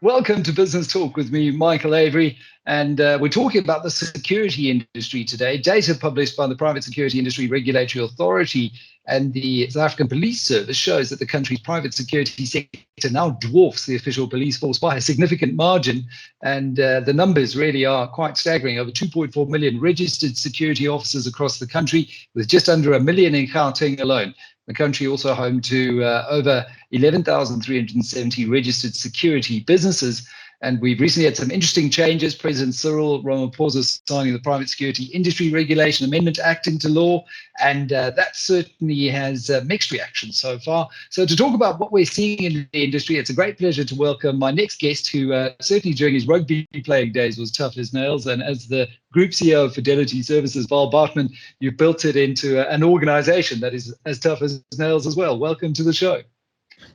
Welcome to Business Talk with me, Michael Avery, and we're talking about the security industry today. Data published by the Private Security Industry Regulatory Authority and the South African Police Service shows that the country's private security sector now dwarfs the official police force by a significant margin, and the numbers really are quite staggering. Over 2.4 million registered security officers across the country, with just under 1 million in Gauteng alone. The country also home to over 11,370 registered security businesses. And we've recently had some interesting changes. President Cyril Ramaphosa signing the Private Security Industry Regulation Amendment Act into law. And that certainly has mixed reactions so far. So to talk about what we're seeing in the industry, it's a great pleasure to welcome my next guest, who certainly during his rugby playing days was tough as nails. And as the Group CEO of Fidelity Services, Wahl Bartmann, you've built it into an organization that is as tough as nails as well. Welcome to the show.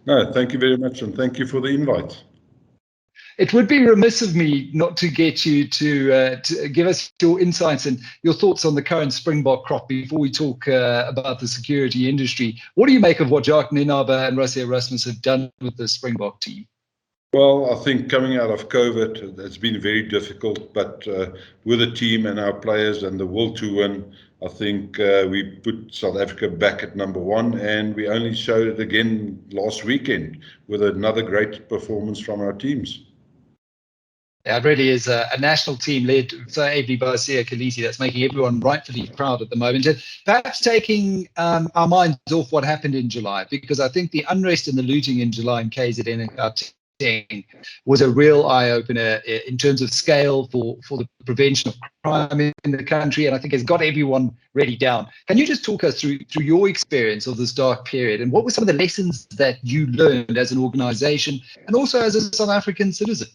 No, thank you very much, and thank you for the invite. It would be remiss of me not to get you to give us your insights and your thoughts on the current Springbok crop before we talk about the security industry. What do you make of what Jacques Nienaber and Rassie Erasmus have done with the Springbok team? Well, I think coming out of COVID, it's been very difficult, but with the team and our players and the will to win, I think we put South Africa back at number one, and we only showed it again last weekend with another great performance from our teams. Yeah, it really is a national team led by Sia Khaleesi that's making everyone rightfully proud at the moment. And perhaps taking our minds off what happened in July, because I think the unrest and the looting in July in KZN and Gauteng was a real eye-opener in terms of scale for the prevention of crime in the country, and I think it's got everyone really down. Can you just talk us through your experience of this dark period, and what were some of the lessons that you learned as an organization and also as a South African citizen?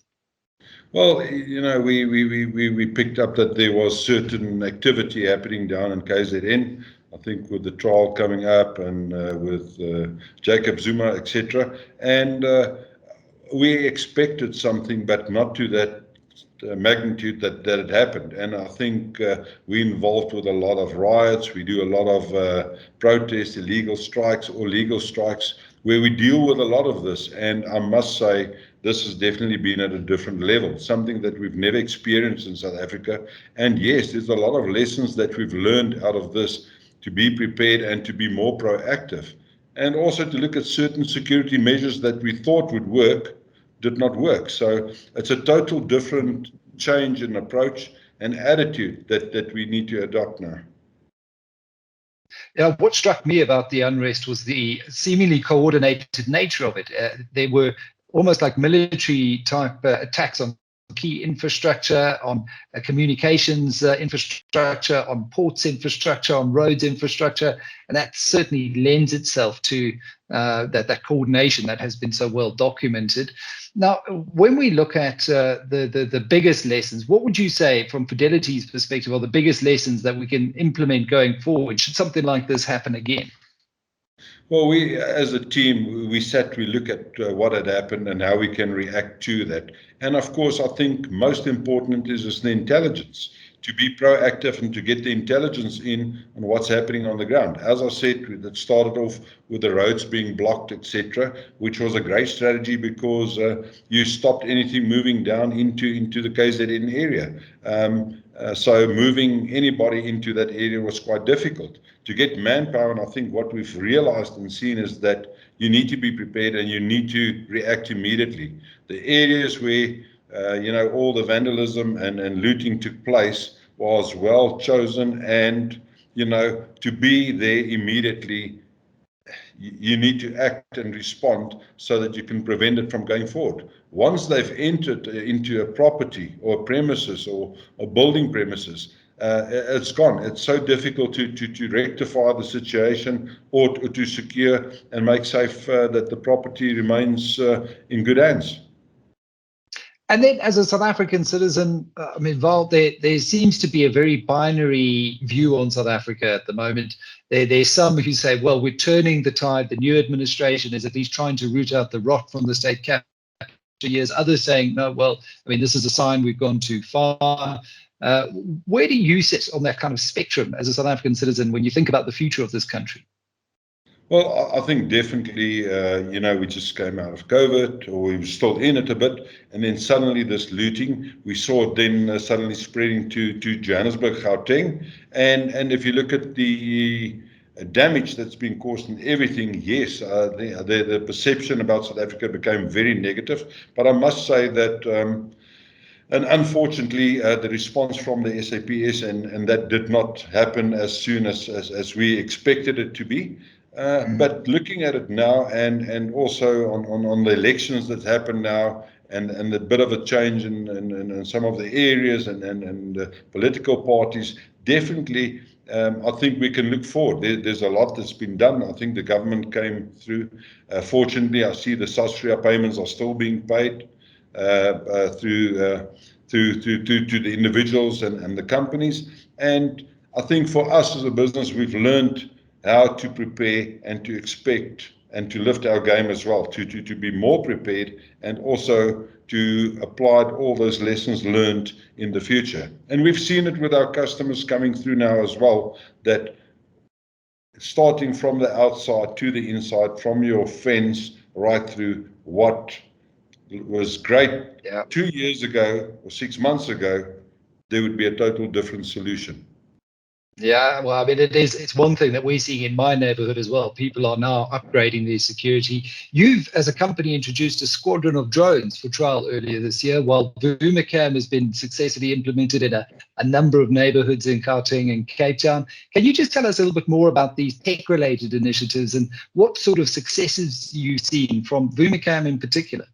Well, you know, we picked up that there was certain activity happening down in KZN. I think with the trial coming up and with Jacob Zuma, etc. And we expected something, but not to that magnitude that it happened. And I think we're involved with a lot of riots. We do a lot of protests, illegal strikes or legal strikes, where we deal with a lot of this. And I must say, this has definitely been at a different level, something that we've never experienced in South Africa. And yes, there's a lot of lessons that we've learned out of this to be prepared and to be more proactive. And also to look at certain security measures that we thought would work, did not work. So it's a total different change in approach and attitude that we need to adopt now. Yeah, what struck me about the unrest was the seemingly coordinated nature of it. There were almost like military type attacks on key infrastructure, on communications infrastructure, on ports infrastructure, on roads infrastructure, and that certainly lends itself to that coordination that has been so well documented. Now, when we look at the biggest lessons, what would you say from Fidelity's perspective are the biggest lessons that we can implement going forward should something like this happen again? Well, we, as a team, we look at what had happened and how we can react to that. And of course, I think most important is the intelligence, to be proactive and to get the intelligence in on what's happening on the ground. As I said, it started off with the roads being blocked, etc., which was a great strategy because you stopped anything moving down into the KZN area. So moving anybody into that area was quite difficult. To get manpower, and I think what we've realized and seen is that you need to be prepared and you need to react immediately. The areas where all the vandalism and looting took place was well chosen, and to be there immediately, you need to act and respond so that you can prevent it from going forward. Once they've entered into a property or premises or building premises, it's gone. It's so difficult to rectify the situation or to secure and make safe that the property remains in good hands. And then as a South African citizen, Val, there seems to be a very binary view on South Africa at the moment. There's some who say, well, we're turning the tide. The new administration is at least trying to root out the rot from the state capture years. Others saying, no, well, this is a sign we've gone too far. Where do you sit on that kind of spectrum as a South African citizen when you think about the future of this country? Well, I think definitely, we just came out of COVID, or we were still in it a bit, and then suddenly this looting, we saw it then suddenly spreading to Johannesburg, Gauteng, and if you look at the damage that's been caused and everything, yes, the perception about South Africa became very negative, but I must say that. And unfortunately, the response from the SAPS, and that did not happen as soon as we expected it to be. But looking at it now, and also on the elections that happen now, and a bit of a change in some of the areas and political parties, definitely, I think we can look forward. There's a lot that's been done. I think the government came through. Fortunately, I see the SASRIA payments are still being paid through to the individuals and the companies. And I think for us as a business, we've learned how to prepare and to expect and to lift our game as well, to be more prepared, and also to apply all those lessons learned in the future. And we've seen it with our customers coming through now as well, that starting from the outside to the inside, from your fence right through, what was great 2 years ago or 6 months ago, there would be a total different solution. Yeah, well, I mean, it's one thing that we're seeing in my neighborhood as well. People are now upgrading their security. You've, as a company, introduced a squadron of drones for trial earlier this year, while Vumacam has been successfully implemented in a number of neighborhoods in Gauteng and Cape Town. Can you just tell us a little bit more about these tech-related initiatives and what sort of successes you've seen from Vumacam in particular?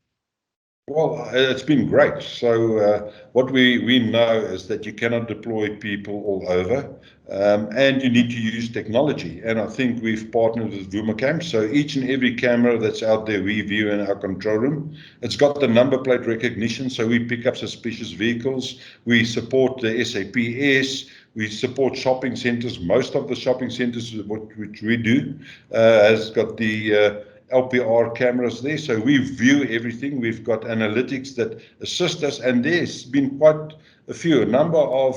Well, it's been great. So what we know is that you cannot deploy people all over, and you need to use technology. And I think we've partnered with Vumacam. So each and every camera that's out there, we view in our control room. It's got the number plate recognition, so we pick up suspicious vehicles. We support the SAPS. We support shopping centers. Most of the shopping centers, which we do, has got the LPR cameras there, so we view everything. We've got analytics that assist us, and there's been quite a number of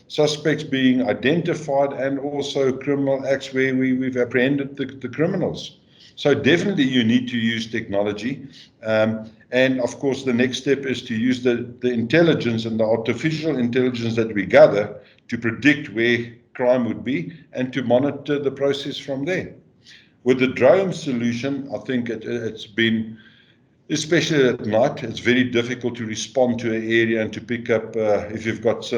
suspects being identified, and also criminal acts where we've apprehended the criminals. So definitely you need to use technology, and of course the next step is to use the intelligence and the artificial intelligence that we gather to predict where crime would be and to monitor the process from there. With the drone solution, I think it's been, especially at night, it's very difficult to respond to an area and to pick up if you've got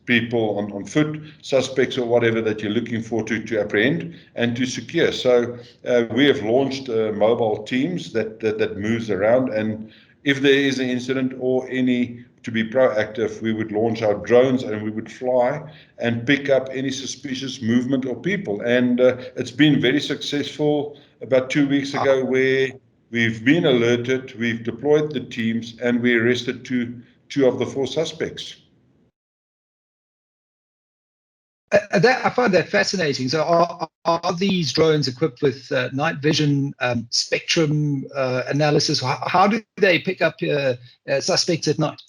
people on foot, suspects or whatever that you're looking for to apprehend and to secure. So we have launched mobile teams that moves around, and if there is an incident or to be proactive, we would launch our drones and we would fly and pick up any suspicious movement of people. And it's been very successful about 2 weeks ago, where we've been alerted, we've deployed the teams, and we arrested two of the 4 suspects. I find that fascinating. So are these drones equipped with night vision, spectrum analysis? How do they pick up suspects at night?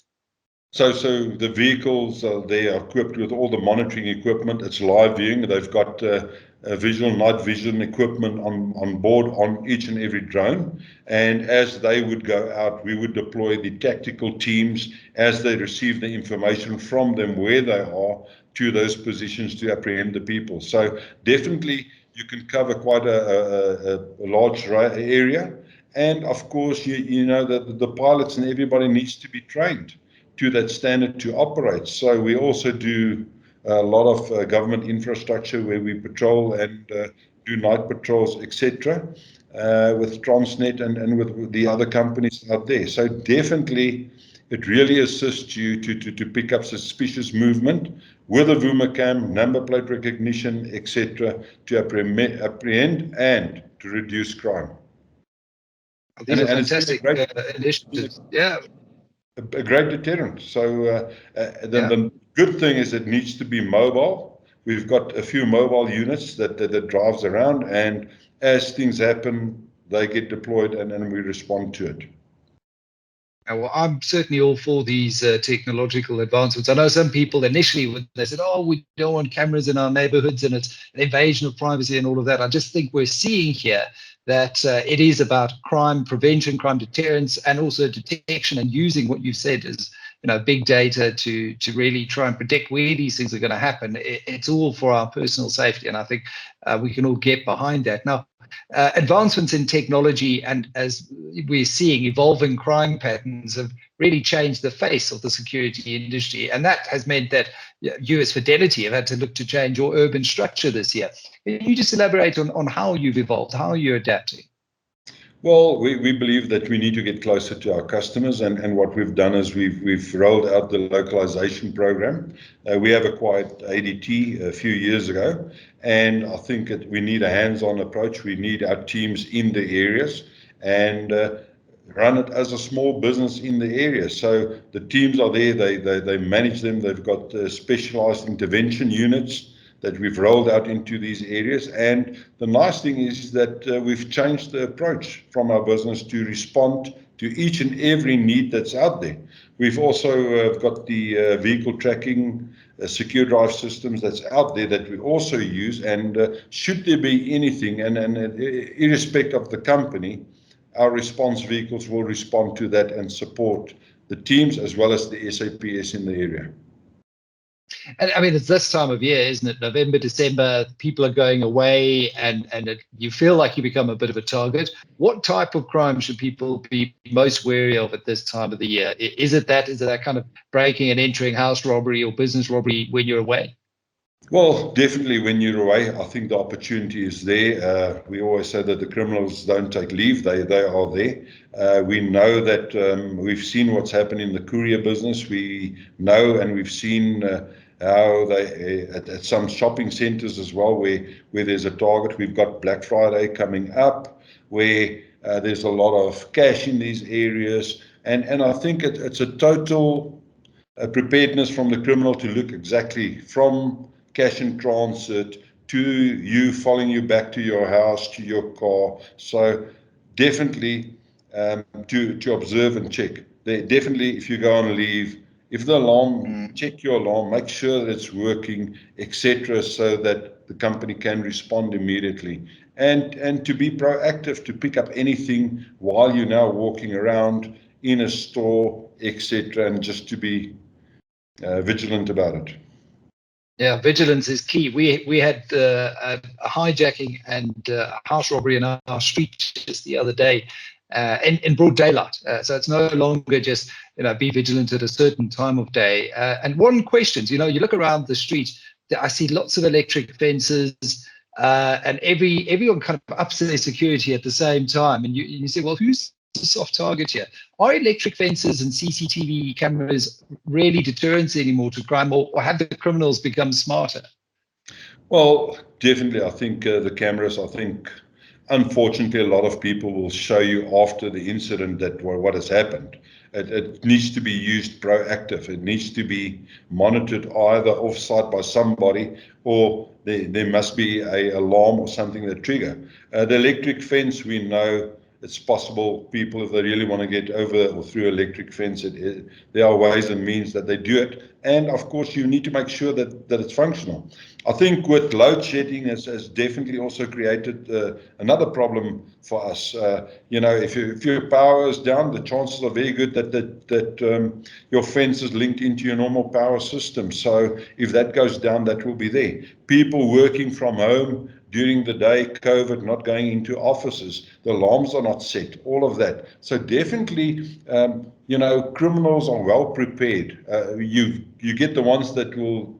So the vehicles, they are equipped with all the monitoring equipment. It's live viewing. They've got night vision equipment on board on each and every drone. And as they would go out, we would deploy the tactical teams as they receive the information from them where they are to those positions to apprehend the people. So definitely you can cover quite a large area. And of course, you know that the pilots and everybody needs to be trained to that standard to operate. So we also do a lot of government infrastructure where we patrol and do night patrols, etc., with Transnet and with the other companies out there. So definitely it really assists you to pick up suspicious movement with a Vumacam, number plate recognition, etc., to apprehend and to reduce crime. These are fantastic initiatives. Yeah. A great deterrent. So the good thing is it needs to be mobile. We've got a few mobile units that drives around, and as things happen, they get deployed and we respond to it. Well, I'm certainly all for these technological advancements. I know some people initially, when they said, "Oh, we don't want cameras in our neighborhoods and it's an invasion of privacy and all of that," I just think we're seeing here that it is about crime prevention, crime deterrence, and also detection, and using what you've said as big data to really try and predict where these things are going to happen. It's all for our personal safety, and I think we can all get behind that. Now, advancements in technology and, as we're seeing, evolving crime patterns have really changed the face of the security industry. And that has meant that US Fidelity have had to look to change your urban structure this year. Can you just elaborate on how you've evolved, how you're adapting? Well, we believe that we need to get closer to our customers, and what we've done is we've rolled out the localization program. We have acquired ADT a few years ago, and I think we need a hands-on approach. We need our teams in the areas and run it as a small business in the area. So the teams are there, they manage them. They've got specialized intervention units that we've rolled out into these areas. And the nice thing is that we've changed the approach from our business to respond to each and every need that's out there. We've also got the vehicle tracking secure drive systems that's out there that we also use. And should there be anything, and irrespective of the company, our response vehicles will respond to that and support the teams as well as the SAPS in the area. And I mean, it's this time of year, isn't it? November, December, people are going away, and you feel like you become a bit of a target. What type of crime should people be most wary of at this time of the year? Is it that kind of breaking and entering, house robbery or business robbery when you're away? Well, definitely when you're away, I think the opportunity is there. We always say that the criminals don't take leave. They are there. We know that we've seen what's happened in the courier business. We know and we've seen how they at some shopping centers as well, where there's a target. We've got Black Friday coming up, where there's a lot of cash in these areas. And I think it's a total preparedness from the criminal to look exactly from cash in transit to you, following you back to your house, to your car. So definitely to observe and check. Definitely, if you go on leave, if the alarm, check your alarm, make sure that it's working, etc., so that the company can respond immediately. And to be proactive, to pick up anything while you're now walking around in a store, etc., and just to be vigilant about it. Yeah, vigilance is key. We had a hijacking and a house robbery in our street just the other day in broad daylight. So it's no longer just be vigilant at a certain time of day. And one question, you look around the street, I see lots of electric fences, and everyone kind of ups their security at the same time. And you say, well, who's the soft target here? Are electric fences and CCTV cameras really deterrents anymore to crime, or have the criminals become smarter? Well, definitely. I think the cameras, unfortunately, a lot of people will show you after the incident that what has happened. It needs to be used proactive. It needs to be monitored either offsite by somebody, or there must be an alarm or something that trigger. The electric fence, we know it's possible. People, if they really want to get over or through electric fence, there are ways and means that they do it. And of course, you need to make sure that it's functional. I think with load shedding has definitely also created another problem for us. If your power is down, the chances are very good that your fence is linked into your normal power system. So if that goes down, that will be there. People working from home during the day, COVID, not going into offices, the alarms are not set, all of that. So definitely, criminals are well prepared. You get the ones that will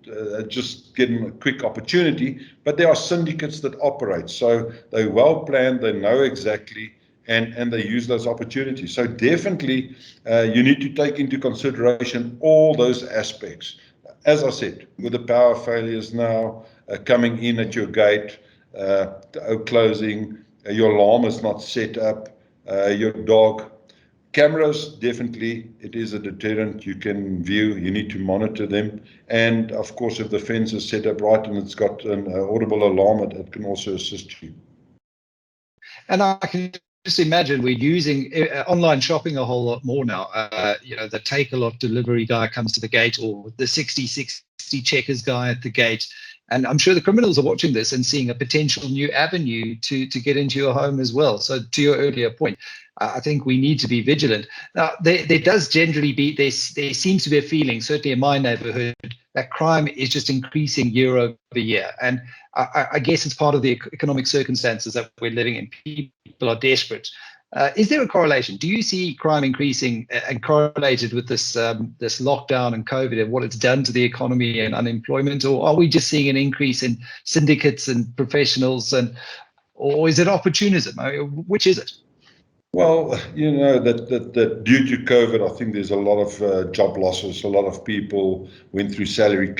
just get a quick opportunity, but there are syndicates that operate. So they're well planned, they know exactly, and they use those opportunities. So definitely, you need to take into consideration all those aspects. As I said, with the power failures now coming in at your gate, closing, your alarm is not set up, your dog. Cameras, definitely, it is a deterrent. You can view, you need to monitor them. And of course, if the fence is set up right and it's got an audible alarm, it can also assist you. And I can just imagine we're using online shopping a whole lot more now. The Take-A-Lot delivery guy comes to the gate, or the 60/60 checkers guy at the gate. And I'm sure the criminals are watching this and seeing a potential new avenue to get into your home as well. So to your earlier point, I think we need to be vigilant. Now, there does generally be, there seems to be a feeling, certainly in my neighborhood, that crime is just increasing year over year. And I guess it's part of the economic circumstances that we're living in. People are desperate. Is there a correlation? Do you see crime increasing and correlated with this lockdown and COVID and what it's done to the economy and unemployment, or are we just seeing an increase in syndicates and professionals, or is it opportunism? I mean, which is it? Well, that due to COVID, I think there's a lot of job losses. A lot of people went through salary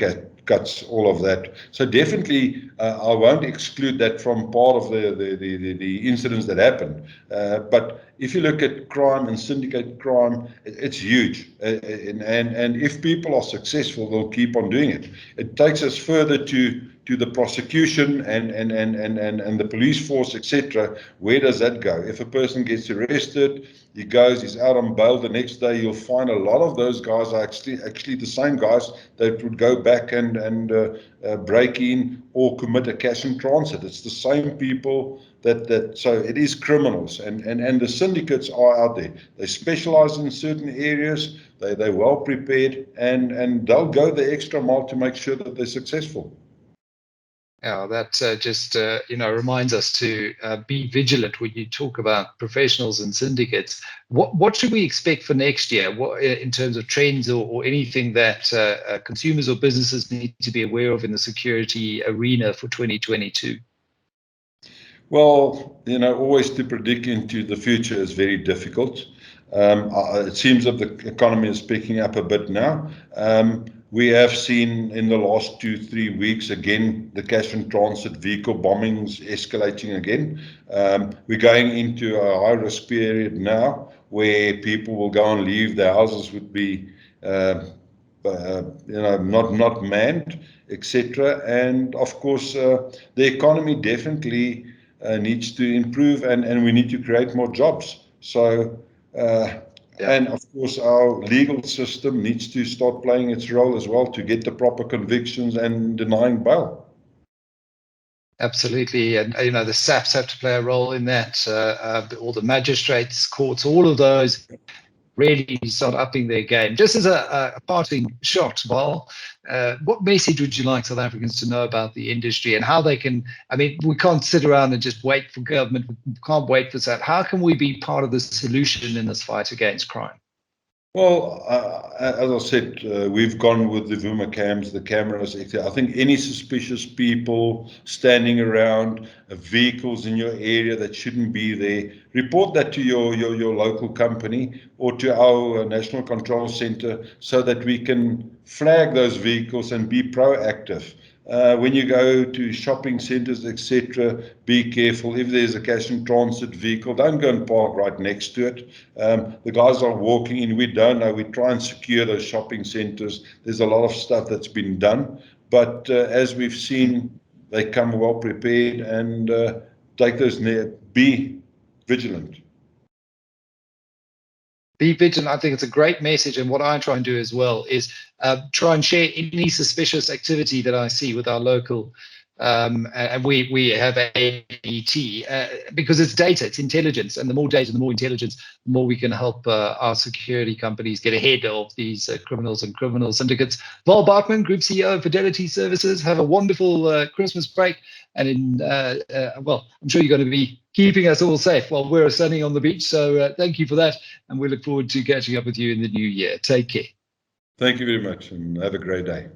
cuts, all of that. So definitely, I won't exclude that from part of the incidents that happened. But if you look at crime and syndicate crime, it's huge. And if people are successful, they'll keep on doing it. It takes us further to the prosecution and the police force, etc. Where does that go? If a person gets arrested, he's out on bail. The next day, you'll find a lot of those guys are actually the same guys that would go back and break in or commit a cash in transit. It's the same people so it is criminals, and the syndicates are out there. They specialize in certain areas. They're well prepared, and they'll go the extra mile to make sure that they're successful. Yeah, that just reminds us to be vigilant when you talk about professionals and syndicates. What should we expect for next year? What in terms of trends or anything that consumers or businesses need to be aware of in the security arena for 2022? Well, always to predict into the future is very difficult. It seems that the economy is picking up a bit now. We have seen in the last 2-3 weeks, again, the cash and transit vehicle bombings escalating again. We're going into a high-risk period now where people will go and leave. Their houses would be not manned, etc. And of course, the economy definitely needs to improve, and we need to create more jobs. So, and of course, our legal system needs to start playing its role as well to get the proper convictions and denying bail. Absolutely, and the SAPs have to play a role in that. All the magistrates, courts, all of those really start upping their game. Just as a parting shot, Wahl, what message would you like South Africans to know about the industry and how they can, we can't sit around and just wait for government, we can't wait for that. How can we be part of the solution in this fight against crime? Well, as I said, we've gone with the Vumacams, the cameras, etc. I think any suspicious people standing around, vehicles in your area that shouldn't be there, report that to your local company or to our National Control Center so that we can flag those vehicles and be proactive. When you go to shopping centers, etc., be careful. If there's a cash and transit vehicle, don't go and park right next to it. The guys are walking in. We don't know. We try and secure those shopping centers. There's a lot of stuff that's been done. But as we've seen, they come well prepared and take those be vigilant. Be vigilant. I think it's a great message. And what I try and do as well is try and share any suspicious activity that I see with our local, and we have AET, because it's data, it's intelligence. And the more data, the more intelligence, the more we can help our security companies get ahead of these criminals and criminal syndicates. Wahl Bartmann, Group CEO of Fidelity Services, have a wonderful Christmas break. And I'm sure you're going to be keeping us all safe while we're sunning on the beach. So thank you for that. And we look forward to catching up with you in the new year. Take care. Thank you very much and have a great day.